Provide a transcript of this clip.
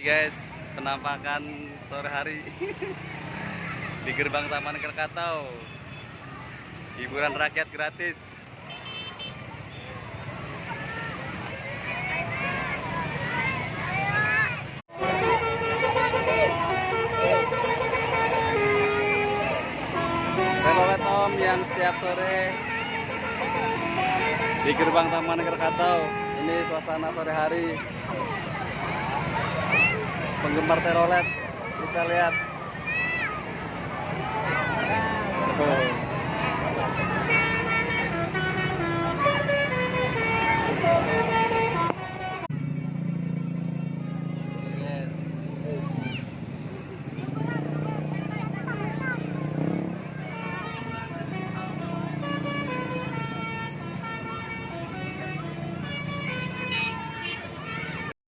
Guys, penampakan sore hari di gerbang Taman Krakatau. Hiburan rakyat gratis. Telolet Om yang setiap sore di gerbang Taman Krakatau. Ini suasana sore hari. Penggemar telolet, kita lihat. Oh.